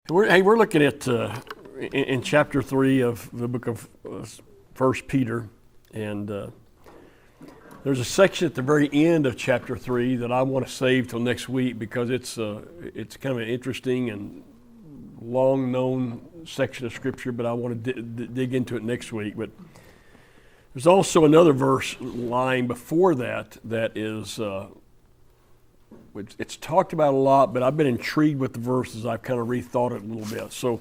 We're looking at in chapter 3 of the book of 1 Peter, and there's a section at the very end of chapter 3 that I want to save till next week because it's kind of an interesting and long-known section of Scripture, but I want to dig into it next week. But there's also another verse lying before that is it's talked about a lot, but I've been intrigued with the verses. I've kind of rethought it a little bit. So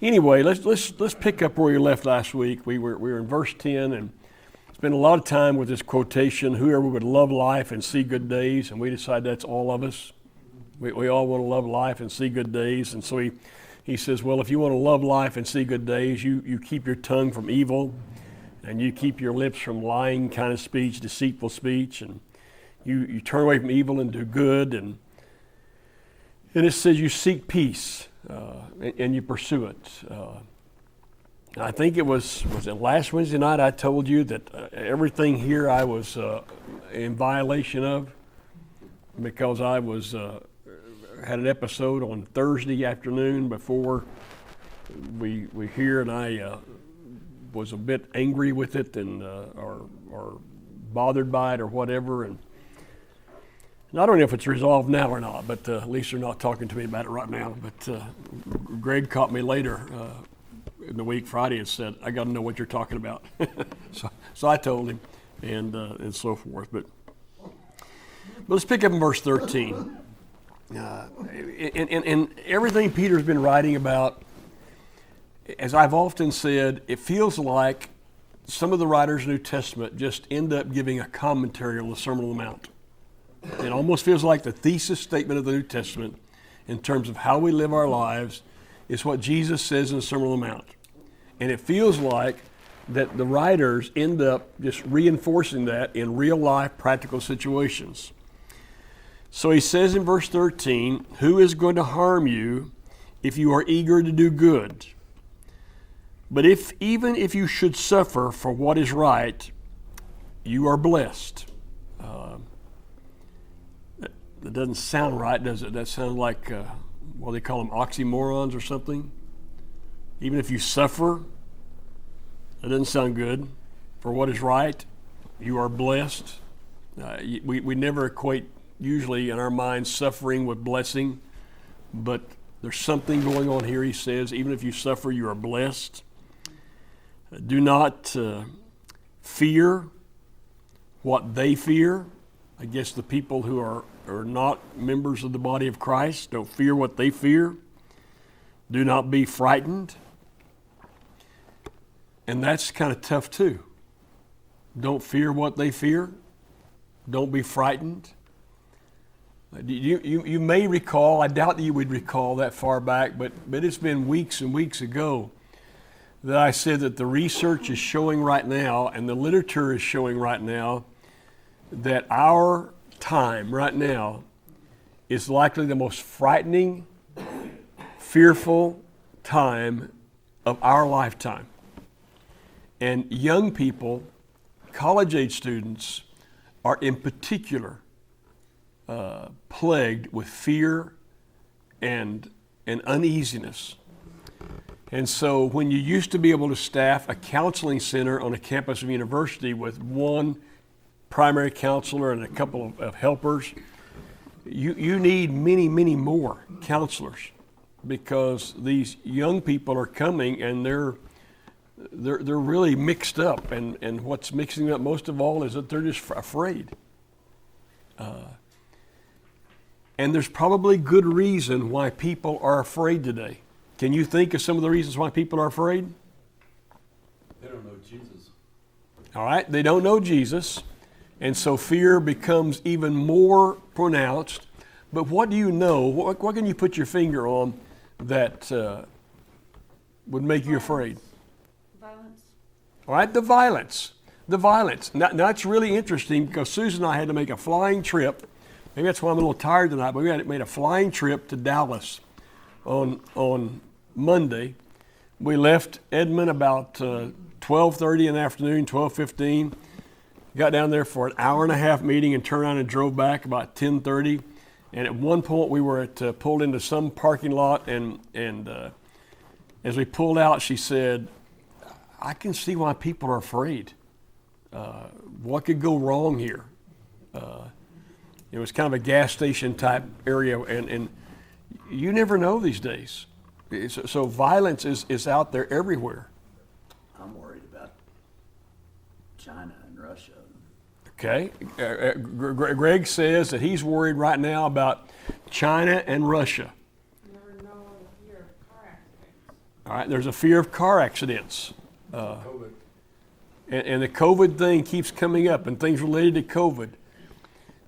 anyway, let's pick up where we left last week. We were in verse 10 and spent a lot of time with this quotation, whoever would love life and see good days, and we decided that's all of us. We all want to love life and see good days. And so he says, well, if you want to love life and see good days, you keep your tongue from evil, and you keep your lips from lying kind of speech, deceitful speech, and you turn away from evil and do good, and it says you seek peace and you pursue it. I think it was it last Wednesday night I told you that everything here I was in violation of because I was had an episode on Thursday afternoon before we here, and I was a bit angry with it and or bothered by it or whatever, and I don't know if it's resolved now or not, but at least they're not talking to me about it right now. But Greg caught me later in the week, Friday, and said, I got to know what you're talking about. so I told him, and so forth. But let's pick up in verse 13. And everything Peter's been writing about, as I've often said, it feels like some of the writers of the New Testament just end up giving a commentary on the Sermon on the Mount. It almost feels like the thesis statement of the New Testament in terms of how we live our lives is what Jesus says in the Sermon on the Mount. And it feels like that the writers end up just reinforcing that in real life practical situations. So he says in verse 13, who is going to harm you if you are eager to do good? But even if you should suffer for what is right, you are blessed. That doesn't sound right, does it? That sounds like, what they call them, oxymorons or something. Even if you suffer, that doesn't sound good. For what is right, you are blessed. We never equate, usually in our minds, suffering with blessing, but there's something going on here. He says, even if you suffer, you are blessed. Do not fear what they fear. I guess the people who are not members of the body of Christ don't fear what they fear. Do not be frightened. And that's kind of tough too. Don't fear what they fear. Don't be frightened. You may recall, I doubt that you would recall that far back, but it's been weeks and weeks ago that I said that the research is showing right now and the literature is showing right now that our time right now is likely the most frightening, fearful time of our lifetime. And young people, college-age students, are in particular plagued with fear and uneasiness. And so when you used to be able to staff a counseling center on a campus of a university with one primary counselor and a couple of helpers, you need many, many more counselors because these young people are coming and they're really mixed up, and what's mixing them up most of all is that they're just afraid. And there's probably good reason why people are afraid today. Can you think of some of the reasons why people are afraid? They don't know Jesus. All right, they don't know Jesus. And so fear becomes even more pronounced. But what do you know? What can you put your finger on that would make you afraid? Violence. All right, the violence. The violence. Now it's really interesting because Susan and I had to make a flying trip. Maybe that's why I'm a little tired tonight, but we made a flying trip to Dallas on Monday. We left Edmond about 12:30 in the afternoon, 12:15. Got down there for an hour and a half meeting and turned around and drove back about 10:30. And at one point we were pulled into some parking lot, and as we pulled out, she said, I can see why people are afraid. What could go wrong here? It was kind of a gas station type area, and you never know these days. So violence is out there everywhere. I'm worried about China and Russia. Okay. Greg says that he's worried right now about China and Russia. Never know the fear of car accidents. All right. There's a fear of car accidents. COVID. And the COVID thing keeps coming up, and things related to COVID.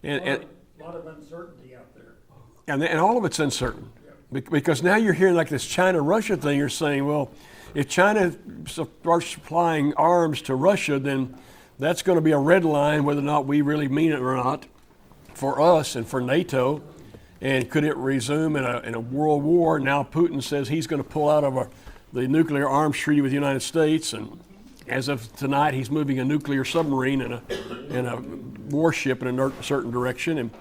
And A lot of uncertainty out there. and all of it's uncertain. Because now you're hearing like this China-Russia thing. You're saying, well, if China starts supplying arms to Russia, then that's going to be a red line, whether or not we really mean it or not, for us and for NATO. And could it resume in a world war? Now Putin says he's going to pull out of the nuclear arms treaty with the United States, and as of tonight, he's moving a nuclear submarine and a warship in a certain direction,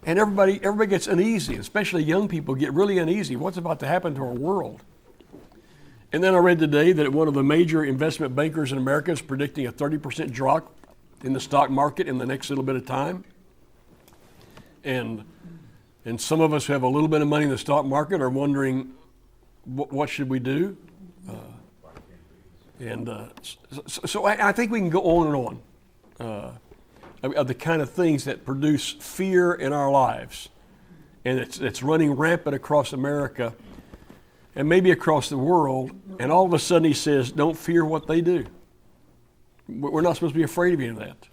and everybody gets uneasy, especially young people get really uneasy. What's about to happen to our world? And then I read today that one of the major investment bankers in America is predicting a 30% drop in the stock market in the next little bit of time. And some of us who have a little bit of money in the stock market are wondering, what should we do? So I think we can go on and on of the kind of things that produce fear in our lives. And it's running rampant across America and maybe across the world. And all of a sudden he says, don't fear what they do. We're not supposed to be afraid of any of that.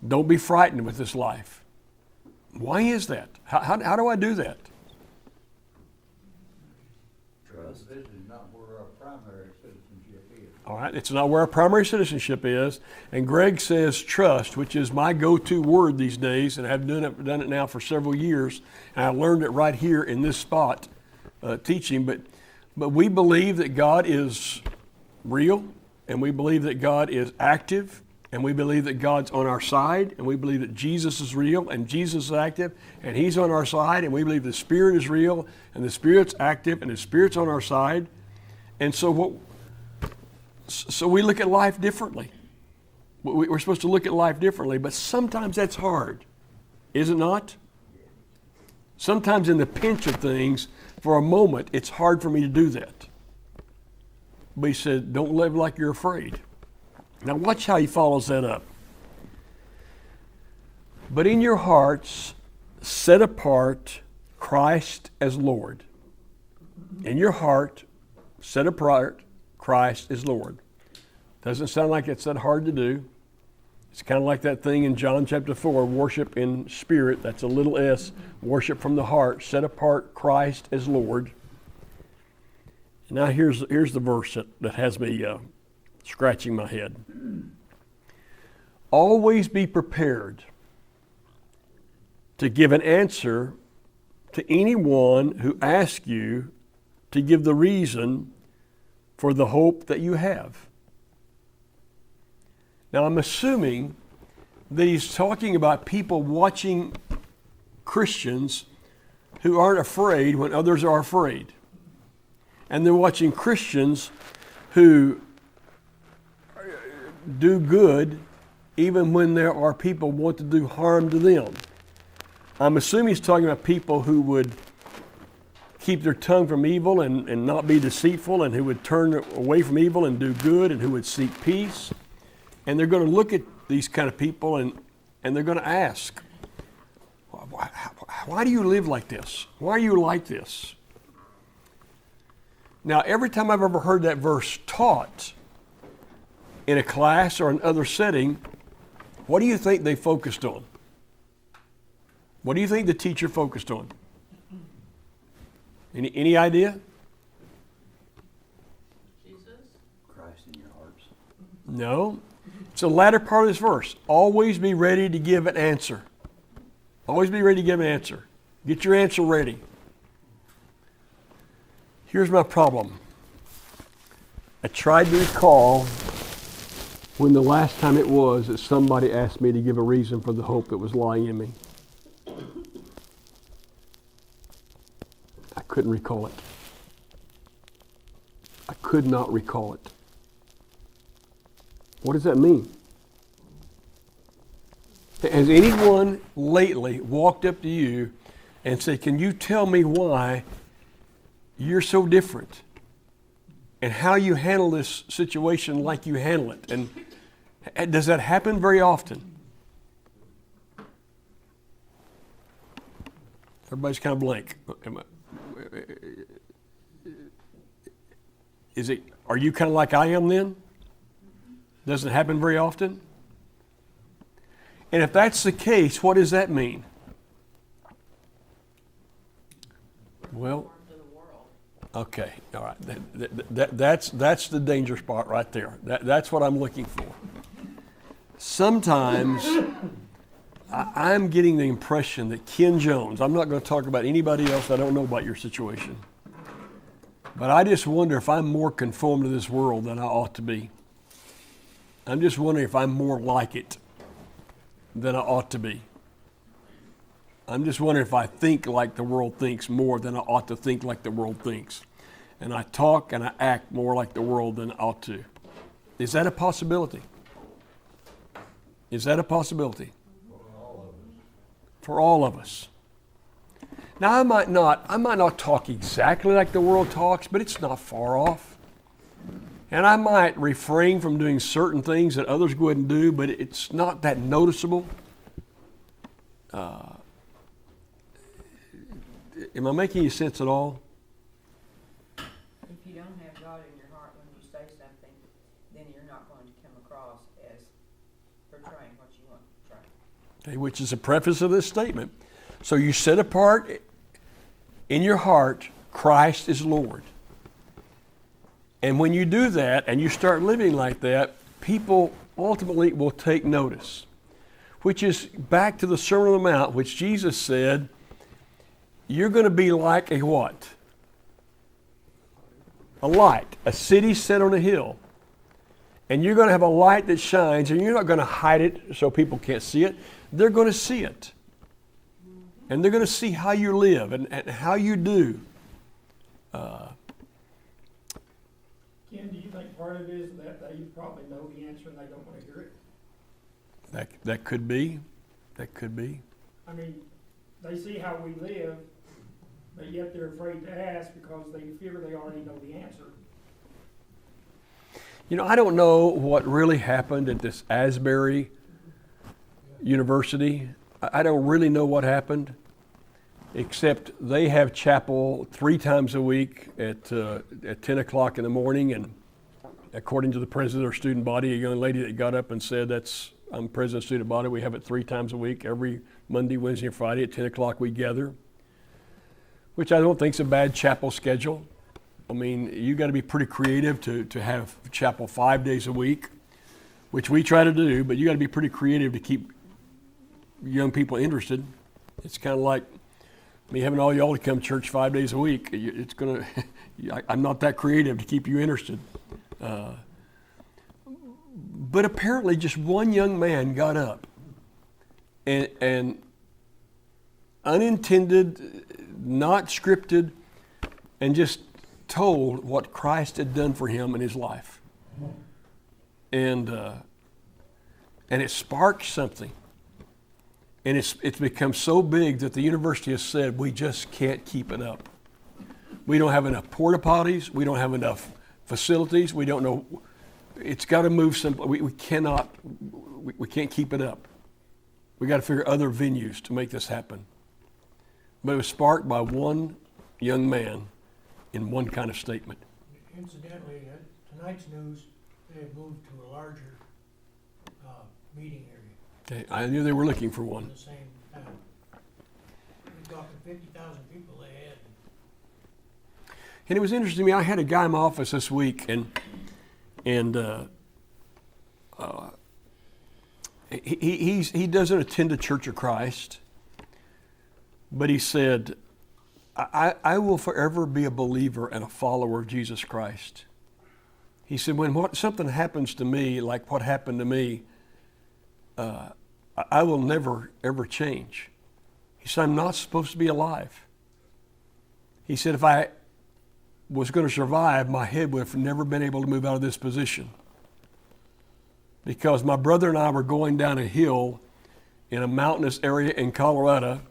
Don't be frightened with this life. Why is that? How do I do that? Trust. This is not where our primary citizenship is. All right, it's not where our primary citizenship is. And Greg says trust, which is my go-to word these days, and I've done it now for several years, and I learned it right here in this spot teaching. But we believe that God is real, and we believe that God is active, and we believe that God's on our side, and we believe that Jesus is real, and Jesus is active, and He's on our side, and we believe the Spirit is real, and the Spirit's active, and the Spirit's on our side. And so we look at life differently. We're supposed to look at life differently, but sometimes that's hard, is it not? Sometimes in the pinch of things, for a moment, it's hard for me to do that. But he said, don't live like you're afraid. Now watch how he follows that up. But in your hearts, set apart Christ as Lord. In your heart, set apart Christ as Lord. Doesn't sound like it's that hard to do. It's kind of like that thing in John chapter 4, worship in spirit, that's a little s, worship from the heart, set apart Christ as Lord. Now here's the verse that has me scratching my head. Always be prepared to give an answer to anyone who asks you to give the reason for the hope that you have. Now I'm assuming that he's talking about people watching Christians who aren't afraid when others are afraid. And they're watching Christians who do good even when there are people who want to do harm to them. I'm assuming he's talking about people who would keep their tongue from evil and not be deceitful, and who would turn away from evil and do good, and who would seek peace. And they're going to look at these kind of people and they're going to ask, why do you live like this? Why are you like this? Now, every time I've ever heard that verse taught in a class or another setting, what do you think they focused on? What do you think the teacher focused on? Any idea? Jesus? Christ in your hearts. No. It's the latter part of this verse. Always be ready to give an answer. Always be ready to give an answer. Get your answer ready. Here's my problem. I tried to recall when the last time it was that somebody asked me to give a reason for the hope that was lying in me. couldn't recall it. I could not recall it. What does that mean? Has anyone lately walked up to you and said, can you tell me why you're so different? And how you handle this situation like you handle it? And does that happen very often? Everybody's kind of blank. Are you kind of like I am then? Does it happen very often? And if that's the case, what does that mean? Well, okay, all right. That's the danger spot right there. That's what I'm looking for. Sometimes I'm getting the impression that Ken Jones, I'm not going to talk about anybody else, I don't know about your situation, but I just wonder if I'm more conformed to this world than I ought to be. I'm just wondering if I'm more like it than I ought to be. I'm just wondering if I think like the world thinks more than I ought to think like the world thinks. And I talk and I act more like the world than I ought to. Is that a possibility? Is that a possibility? For all of us. Now I might not talk exactly like the world talks, but it's not far off. And I might refrain from doing certain things that others wouldn't do, but it's not that noticeable. Am I making any sense at all? If you don't have God in your heart when you say something, then you're not going to come across as portraying what you want to portray. Okay, which is the preface of this statement. So you set apart in your heart, Christ is Lord. And when you do that and you start living like that, people ultimately will take notice. Which is back to the Sermon on the Mount, which Jesus said, you're going to be like a what? A light, a city set on a hill. And you're going to have a light that shines, and you're not going to hide it so people can't see it. They're going to see it. And they're going to see how you live and how you do. Ken, do you think part of it is that they probably know the answer and they don't want to hear it? That could be. That could be. I mean, they see how we live, but yet they're afraid to ask because they fear they already know the answer. You know, I don't know what really happened at this Asbury University. I don't really know what happened, except they have chapel 3 times a week at 10 o'clock in the morning. And according to the president of our student body, a young lady that got up and said, I'm president of student body, we have it 3 times a week, every Monday, Wednesday, and Friday at 10 o'clock we gather, which I don't think is a bad chapel schedule. I mean, you got to be pretty creative to have chapel 5 days a week, which we try to do, but you got to be pretty creative to keep young people interested. It's kind of like me having all y'all to come to church 5 days a week. It's gonna. I'm not that creative to keep you interested. But apparently, just one young man got up and unintended, not scripted, and just told what Christ had done for him in his life, and it sparked something. And it's become so big that the university has said, we just can't keep it up. We don't have enough porta potties. We don't have enough facilities. We don't know. It's got to move simply. We can't keep it up. We got to figure other venues to make this happen. But it was sparked by one young man in one kind of statement. Incidentally, tonight's news, they have moved to a larger meeting area. Okay, I knew they were looking for one. In the same town. We're talking 50,000 people they had. And it was interesting to me. I had a guy in my office this week, and he doesn't attend the Church of Christ, but he said, I will forever be a believer and a follower of Jesus Christ. He said, when something happens to me, like what happened to me, I will never, ever change. He said, I'm not supposed to be alive. He said, if I was going to survive, my head would have never been able to move out of this position. Because my brother and I were going down a hill in a mountainous area in Colorado,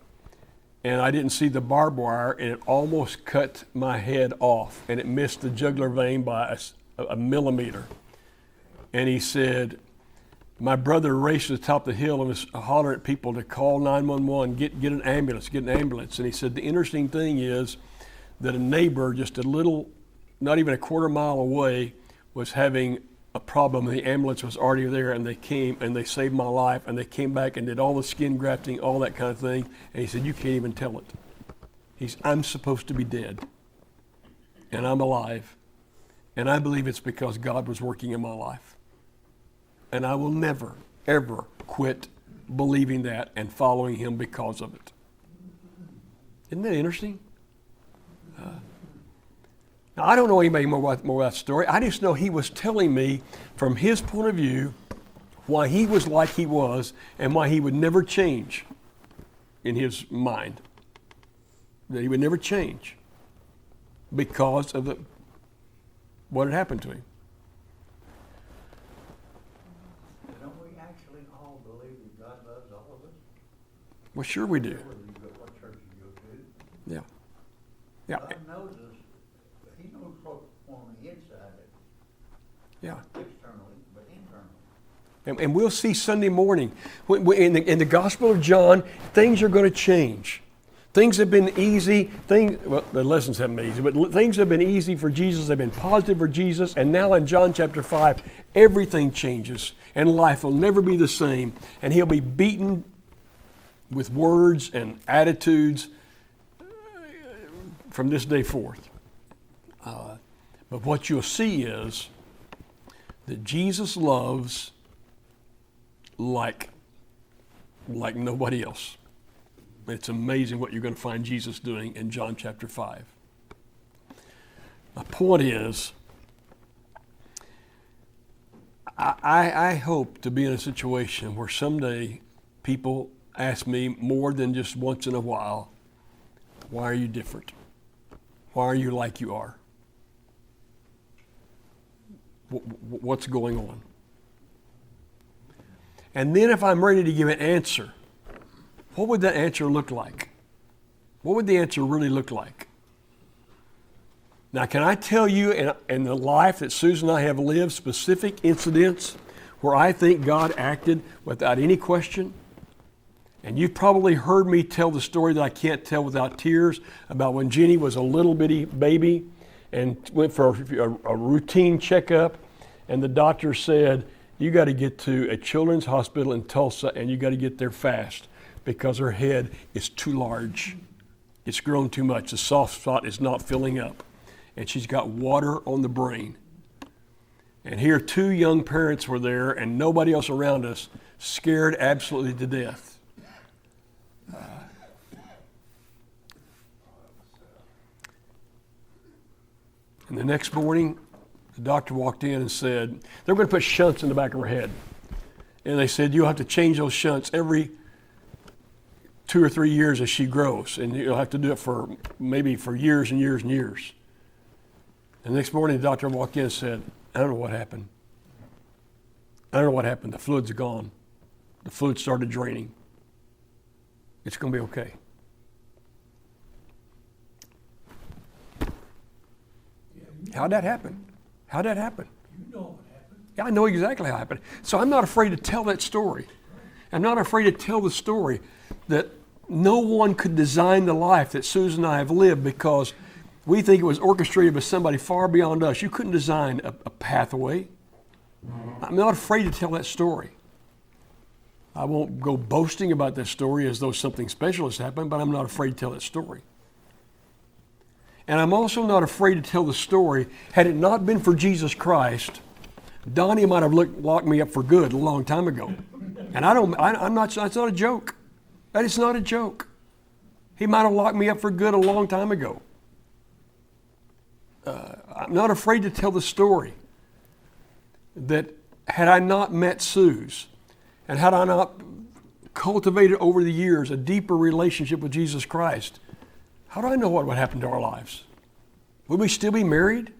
and I didn't see the barbed wire, and it almost cut my head off, and it missed the jugular vein by a millimeter. And he said, my brother raced to the top of the hill and was hollering at people to call 911, get an ambulance, get an ambulance. And he said, the interesting thing is that a neighbor just a little, not even a quarter mile away, was having a problem. The ambulance was already there, and they came and they saved my life, and they came back and did all the skin grafting, all that kind of thing. And he said, you can't even tell it. I'm supposed to be dead, and I'm alive. And I believe it's because God was working in my life. And I will never, ever quit believing that and following him because of it. Isn't that interesting? Now, I don't know anybody more about that story. I just know he was telling me from his point of view why he was like he was and why he would never change in his mind. That he would never change because of what had happened to him. Don't we actually all believe that God loves all of us? Well, sure we do. Whether you go, what church you go to. Yeah. Yeah. God knows us. He knows what on the inside, Yeah. externally, but internally. And we'll see Sunday morning. In the Gospel of John, things are going to change. Things have been easy. Well, the lessons haven't been easy, but things have been easy for Jesus. They've been positive for Jesus. And now in John chapter 5, everything changes. And life will never be the same. And he'll be beaten with words and attitudes from this day forth. But what you'll see is that Jesus loves like nobody else. It's amazing what you're going to find Jesus doing in John chapter 5. My point is, I hope to be in a situation where someday people ask me more than just once in a while, why are you different? Why are you like you are? What's going on? And then if I'm ready to give an answer, what would that answer look like? What would the answer really look like? Now, can I tell you in the life that Susan and I have lived specific incidents where I think God acted without any question? And you've probably heard me tell the story that I can't tell without tears about when Jenny was a little bitty baby and went for a routine checkup, and the doctor said, you got to get to a children's hospital in Tulsa, and you got to get there fast because her head is too large. It's grown too much. The soft spot is not filling up, and she's got water on the brain. And here 2 young parents were there and nobody else around us, scared absolutely to death. And the next morning, the doctor walked in and said, they're going to put shunts in the back of her head. And they said, you'll have to change those shunts every 2 or 3 years as she grows. And you'll have to do it for years and years and years. And the next morning, the doctor walked in and said, I don't know what happened. I don't know what happened. The fluid's gone. The fluid started draining. It's going to be okay. How'd that happen? How'd that happen? You know what happened. Yeah, I know exactly how it happened. So I'm not afraid to tell that story. I'm not afraid to tell the story that no one could design the life that Susan and I have lived because we think it was orchestrated by somebody far beyond us. You couldn't design a pathway. I'm not afraid to tell that story. I won't go boasting about that story as though something special has happened, but I'm not afraid to tell that story. And I'm also not afraid to tell the story. Had it not been for Jesus Christ, Donnie might have locked me up for good a long time ago. And that's not a joke. That is not a joke. He might have locked me up for good a long time ago. I'm not afraid to tell the story that had I not met Suze, and had I not cultivated over the years a deeper relationship with Jesus Christ, How do I know what would happen to our lives? Would we still be married?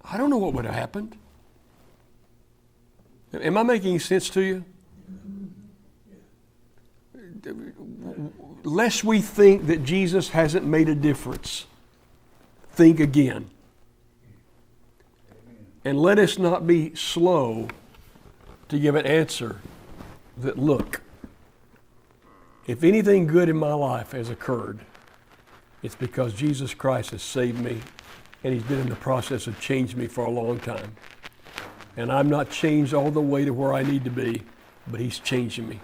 I don't know what would have happened. Am I making sense to you? Lest we think that Jesus hasn't made a difference, think again. And let us not be slow to give an answer that, look, if anything good in my life has occurred, it's because Jesus Christ has saved me, and He's been in the process of changing me for a long time. And I'm not changed all the way to where I need to be, but He's changing me.